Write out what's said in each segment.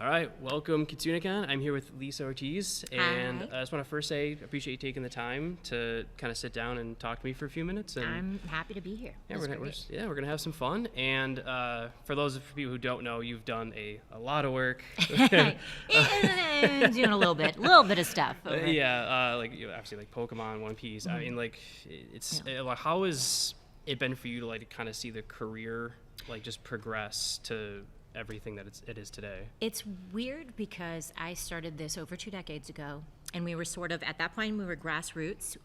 All right, welcome Kitsunekon. I'm here with Lisa Ortiz, and Hi. I just want to first say I appreciate you taking the time to kind of sit down and talk to me for a few minutes. And I'm happy to be here. yeah, we're gonna have some fun. And for those of you who don't know, you've done a lot of work. Doing a little bit of stuff. Obviously like Pokemon, One Piece. I mean, like how has it been for you to like kind of see the career like just progress to everything that it is today? It's weird because I started this over 2 decades ago, and we were sort of, at that point, we were grassroots.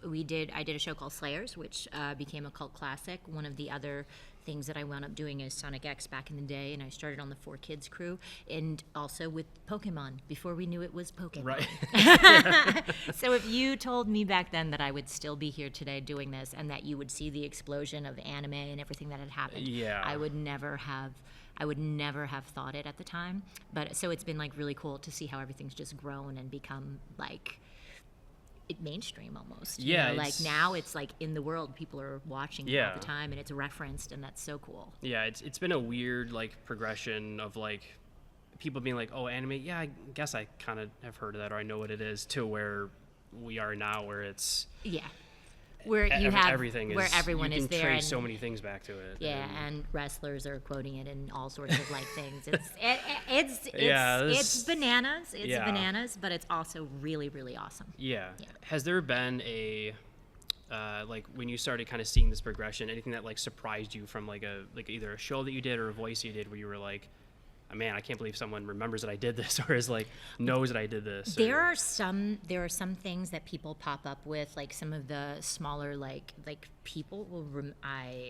I did a show called Slayers, which became a cult classic. One of the other things that I wound up doing is Sonic X back in the day, and I started on the 4Kids crew, and also with Pokemon, before we knew it was Pokemon. Right. So if you told me back then that I would still be here today doing this, and that you would see the explosion of anime and everything that had happened, I would never have thought it at the time. But so it's been like really cool to see how everything's just grown and become like mainstream almost. Yeah. You know, like now it's like in the world, people are watching it all the time, and it's referenced, and that's so cool. Yeah, it's been a weird like progression of like people being like, oh, anime, yeah, I guess I kind of have heard of that or I know what it is, to where we are now, where it's where you have everything where everyone is there, and so many things back to it. Yeah, and wrestlers are quoting it and all sorts of like things. It's bananas. It's bananas, but it's also really, really awesome. Yeah. Has there been a like when you started kind of seeing this progression, anything that like surprised you from like either a show that you did or a voice you did where you were like, oh, man, I can't believe someone remembers that I did this, or is like knows that I did this? There are some things that people pop up with, like some of the smaller like people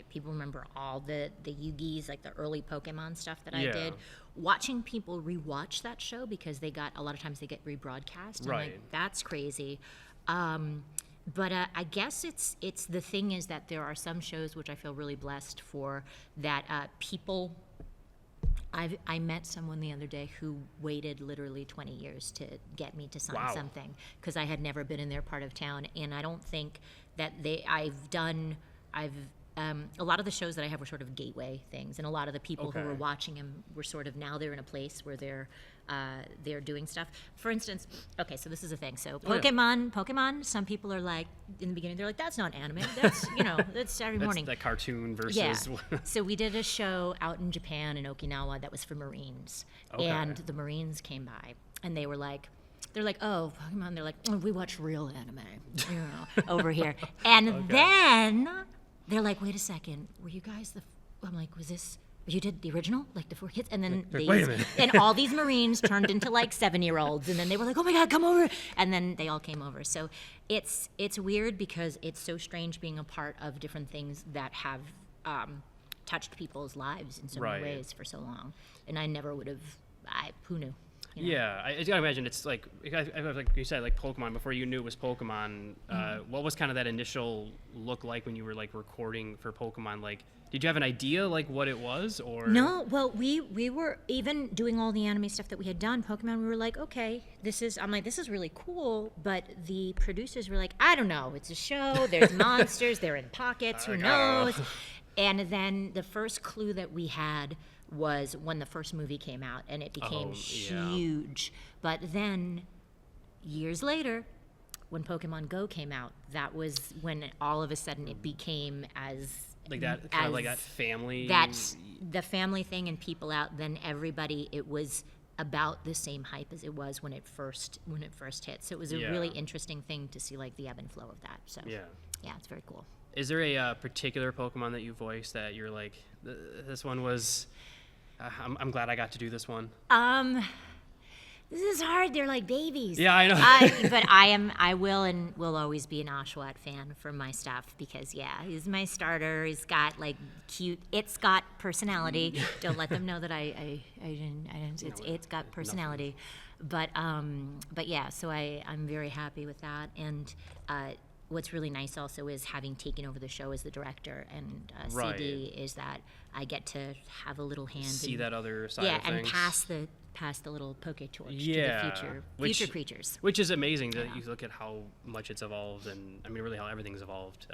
people remember all the Yu-Gis, like the early Pokemon stuff that I did. Watching people rewatch that show because a lot of times they get rebroadcast, and like that's crazy. But I guess it's the thing is that there are some shows which I feel really blessed for that people. I met someone the other day who waited literally 20 years to get me to sign something because I had never been in their part of town, and I don't think that a lot of the shows that I have were sort of gateway things, and a lot of the people who were watching them were sort of, now they're in a place where they're doing stuff. For instance, so this is a thing. So Pokemon, some people are like, in the beginning, they're like, that's not anime. That's, that's Saturday morning. That's the cartoon versus... Yeah. So we did a show out in Japan, in Okinawa, that was for Marines. And the Marines came by, and they're like, oh, Pokemon. They're like, oh, we watch real anime, over here. And then they're like, wait a second, were you guys I'm like, you did the original, like the 4Kids? And then wait a minute. and all these Marines turned into like 7-year-olds, and then they were like, oh my God, come over. And then they all came over. So it's weird because it's so strange being a part of different things that have touched people's lives in so many ways for so long. And I never would have, who knew? Yeah, I gotta imagine it's like you said, like Pokemon, before you knew it was Pokemon, what was kind of that initial look like when you were like recording for Pokemon? Like, did you have an idea like what it was, or? No, well, we were even doing all the anime stuff that we had done, Pokemon, we were like, okay, I'm like, this is really cool, but the producers were like, I don't know, it's a show, there's monsters, they're in pockets, who knows? And then the first clue that we had was when the first movie came out, and it became huge. But then, years later, when Pokemon Go came out, that was when all of a sudden it became like that kind of like that family. That's the family thing, and people out. Then everybody, it was about the same hype as it was when it first hit. So it was a really interesting thing to see, like the ebb and flow of that. So yeah, it's very cool. Is there a particular Pokemon that you voiced that you're like, this one was? I'm glad I got to do this one. This is hard. They're like babies. Yeah, I know. But I will always be an Oshawott fan for my stuff because he's my starter. He's got like cute. It's got personality. Don't let them know that I didn't. It's got personality. But yeah. So I'm very happy with that. And what's really nice also is having taken over the show as the director and CD is that I get to have a little hand. See that other side of things. And pass the little poke torch to the future creatures. Which is amazing that you look at how much it's evolved, and I mean really how everything's evolved.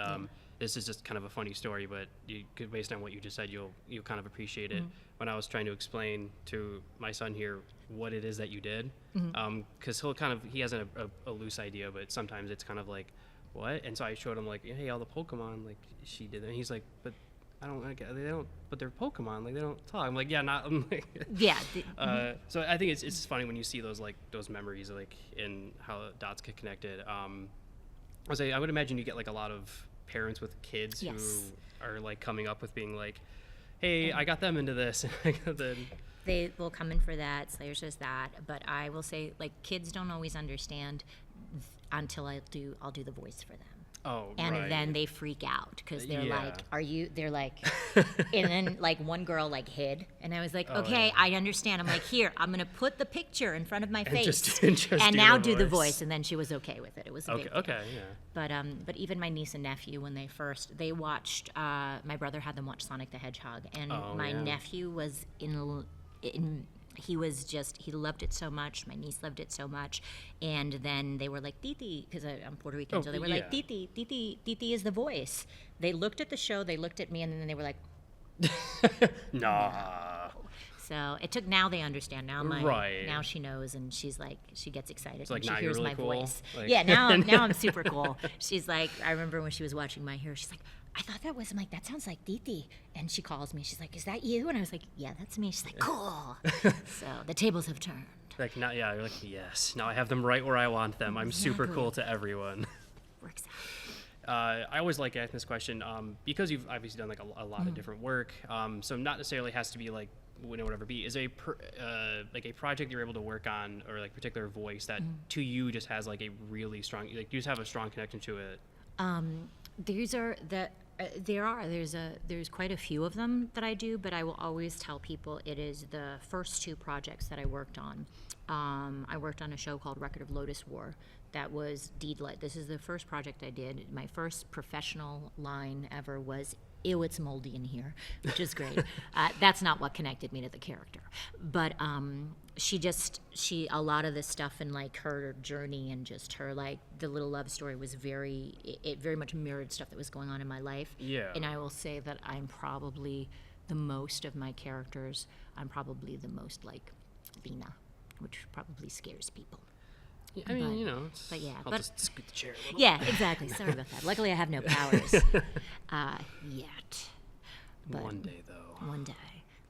this is just kind of a funny story, but based on what you just said, you'll kind of appreciate it. When I was trying to explain to my son here what it is that you did, because he has a loose idea, but sometimes it's kind of like, what? And so I showed him like, hey, all the Pokemon, like she did it. And he's like, but I don't like they don't, but they're Pokemon, like they don't talk. I'm like, yeah, not. I'm like, yeah. So I think it's funny when you see those memories, like in how the dots get connected. I would imagine you get like a lot of parents with kids who are like coming up with being like, hey, I got them into this. They will come in for that. Slayers does that, but I will say like kids don't always understand until I'll do the voice for them. Oh, and right. then they freak out because they're like, are you, they're like, and then like one girl like hid, and I was like, okay, I understand. I'm like, here, I'm going to put the picture in front of my face and now do the voice. And then she was okay with it. It was a big deal. Okay, yeah. But even my niece and nephew, when they watched, my brother had them watch Sonic the Hedgehog, and my nephew was he loved it so much. My niece loved it so much. And then they were like, Titi, because I'm Puerto Rican, so they were like, Titi is the voice. They looked at the show, they looked at me, and then they were like, nah. So it took, now they understand. Now now she knows, and she's like, she gets excited when she hears my voice. Like, yeah, now I'm super cool. She's like, I remember when she was watching My Hero, she's like, I thought that was, I'm like, that sounds like Titi. And she calls me, she's like, is that you? And I was like, yeah, that's me. She's like, cool. So the tables have turned. Like, now, yeah, you're like, yes, now I have them right where I want them. I'm super cool to everyone. Works out. I always like asking this question because you've obviously done like a lot of different work. So not necessarily has to be like whatever be is like a project you're able to work on, or like particular voice that to you just has like a really strong, like you just have a strong connection to it. There's quite a few of them that I do, but I will always tell people it is the first two projects that I worked on. I worked on a show called Record of Lotus War. That was Deedlit. This is the first project I did. My first professional line ever was, ew, it's moldy in here, which is great. That's not what connected me to the character. But a lot of this stuff in like her journey and just her, like the little love story was it very much mirrored stuff that was going on in my life. Yeah. And I will say that I'm probably the most of my characters, I'm probably the most like Lena, which probably scares people. Yeah, I mean, I'll but just scoot the chair a little. Yeah, exactly. Sorry about that. Luckily, I have no powers yet. But one day, though. One day.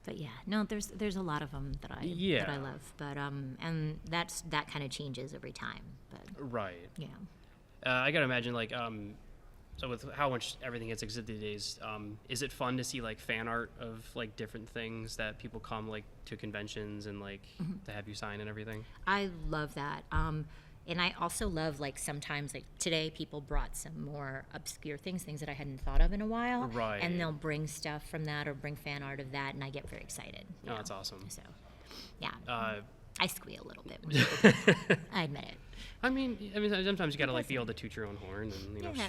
But yeah, no, there's a lot of them that I love. But and that kind of changes every time. But right. Yeah. I gotta imagine like so with how much everything gets existed these days, is it fun to see like fan art of like different things that people come like to conventions and like to have you sign and everything? I love that. And I also love like sometimes like today people brought some more obscure things that I hadn't thought of in a while. Right. And they'll bring stuff from that or bring fan art of that, and I get very excited. Oh, that's awesome. So, yeah. I squeal a little bit when people I admit it. I mean, sometimes you gotta like be able to toot your own horn and brush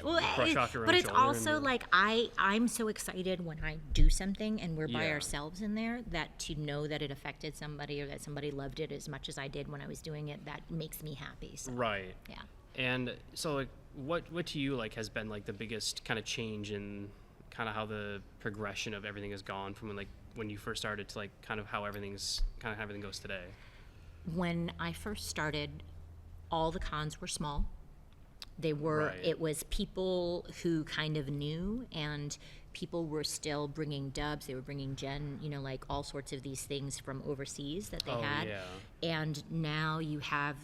off your own shoulder. But it's also like I'm so excited when I do something and we're by ourselves in there, that to know that it affected somebody or that somebody loved it as much as I did when I was doing it, that makes me happy. So, right. Yeah. And so like, what to you like has been like the biggest kind of change in kind of how the progression of everything has gone from when you first started to like kind of how everything goes today? When I first started, all the cons were small. They were, Right. It was people who kind of knew, and people were still bringing dubs. They were bringing like all sorts of these things from overseas that they had. Yeah. And now you have,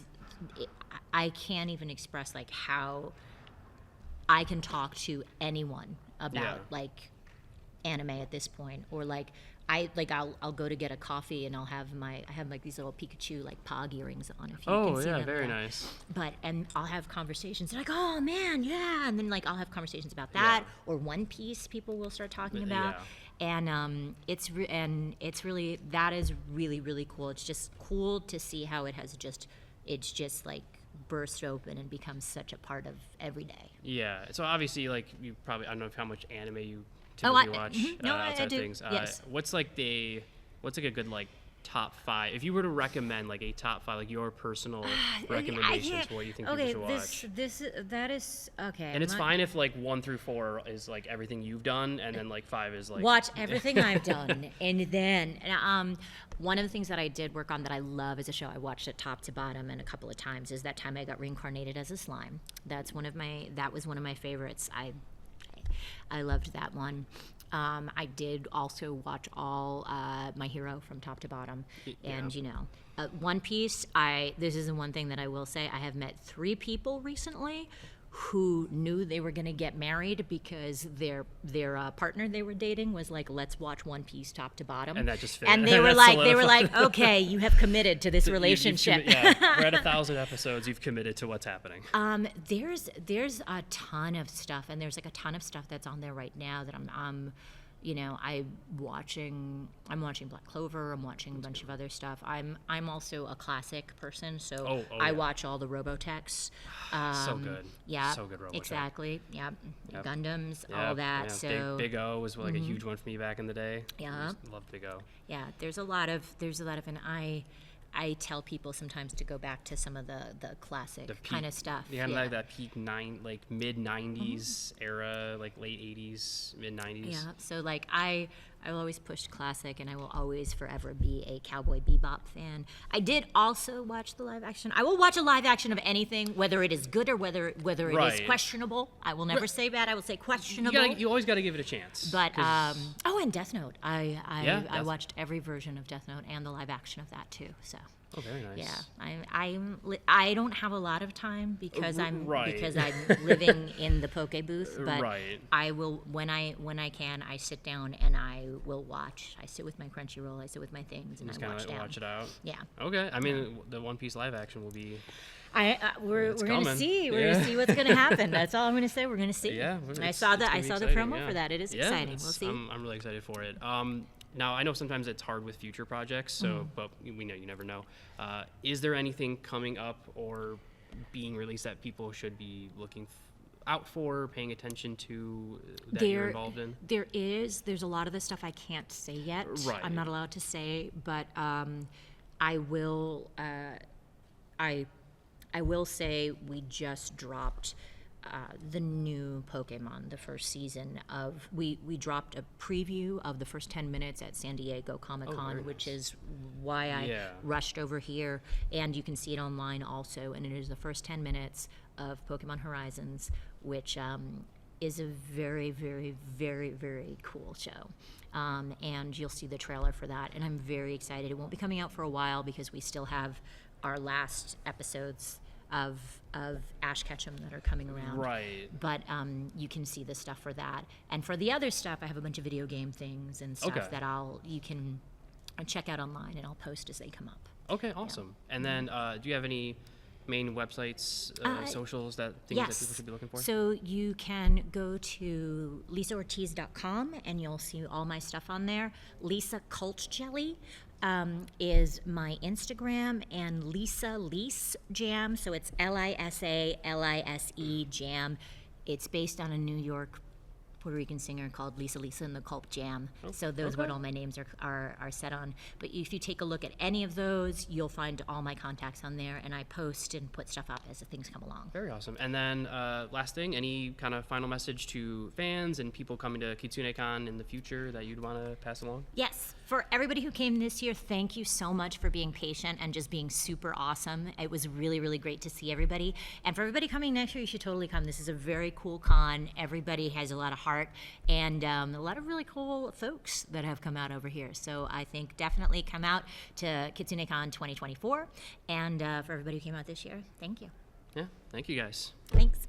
I can't even express like how I can talk to anyone about like anime at this point, or like I'll go to get a coffee and I have like these little Pikachu like pog earrings on, if you can see them. Very nice. And I'll have conversations like, oh man, yeah, and then like I'll have conversations about that, or One Piece people will start talking about. And it's really, that is really, really cool. It's just cool to see how it's just like burst open and become such a part of every day. Yeah. So obviously, like, you probably, I don't know how much anime you typically watch No, outside I do. of things. Yes. What's a good like top 5. If you were to recommend like a top 5, like your personal recommendations for what you think people should watch. That is okay. And it's fine if like 1 through 4 is like everything you've done, and then like 5 is like watch everything I've done, and then one of the things that I did work on that I love as a show, I watched it top to bottom and a couple of times, is That Time I Got Reincarnated as a Slime. That was one of my favorites. I loved that one. I did also watch all My Hero from top to bottom, and One Piece. This is the one thing that I will say. I have met 3 people recently who knew they were going to get married because their partner they were dating was like, let's watch One Piece top to bottom, and that just fit. And they were like, okay, you have committed to this relationship. We're at 1,000 episodes. You've committed to what's happening. There's a ton of stuff, and there's like a ton of stuff that's on there right now that I'm watching Black Clover. I'm watching a bunch of other stuff. I'm also a classic person, so I watch all the Robotechs. So good. Yeah. So good Robotech. Exactly. Yeah. Yep. Gundams, all that. Yeah. So Big O was like a huge one for me back in the day. Yeah. Loved Big O. Yeah. There's a lot of, and I tell people sometimes to go back to some of the classic kind of stuff. Yeah, like that peak mid 90s era, like late 80s, mid 90s. Yeah, so like I will always push classic, and I will always forever be a Cowboy Bebop fan. I did also watch the live action. I will watch a live action of anything, whether it is good or whether it is questionable. I will never say bad. I will say questionable. You always got to give it a chance. But and Death Note. I watched every version of Death Note and the live action of that too. So. Oh, very nice. Yeah, I don't have a lot of time because I'm living in the poke booth, but I will when I can. I sit down and I will watch. I sit with my Crunchyroll. I sit with my things, and I watch it out. Yeah. Okay. I mean, the One Piece live action will be. We're gonna see. We're gonna see what's gonna happen. That's all I'm gonna say. We're gonna see. Yeah. I saw the promo for that. It is exciting. We'll see. I'm really excited for it. Now, I know sometimes it's hard with future projects, but we know you never know. Is there anything coming up or being released that people should be looking out for, paying attention to, that you're involved in? There's a lot of the stuff I can't say yet. Right. I'm not allowed to say, but I will say we just dropped the new Pokemon, the first season of, we dropped a preview of the first 10 minutes at San Diego Comic-Con, which is why I rushed over here, and you can see it online also, and it is the first 10 minutes of Pokemon Horizons, which is a very, very, very, very cool show. And you'll see the trailer for that, and I'm very excited. It won't be coming out for a while because we still have our last episodes of Ash Ketchum that are coming around. Right. But you can see the stuff for that. And for the other stuff, I have a bunch of video game things and stuff that you can check out online, and I'll post as they come up. Okay, awesome. Yeah. And then do you have any main websites, socials, that people should be looking for? So you can go to lisaortiz.com, and you'll see all my stuff on there. Lisa Cult Jelly is my Instagram, and Lise Jam, so it's LISALISE Jam. It's based on a New York Puerto Rican singer called Lisa and the Cult Jam. So those are what all my names are set on. But if you take a look at any of those, you'll find all my contacts on there, and I post and put stuff up as the things come along. Very awesome. And then last thing, any kind of final message to fans and people coming to Kitsunekon in the future that you'd want to pass along? Yes. For everybody who came this year, thank you so much for being patient and just being super awesome. It was really, really great to see everybody. And for everybody coming next year, you should totally come. This is a very cool con. Everybody has a lot of heart, and a lot of really cool folks that have come out over here. So I think definitely come out to Kitsunekon 2024. And for everybody who came out this year, thank you. Yeah, thank you guys. Thanks.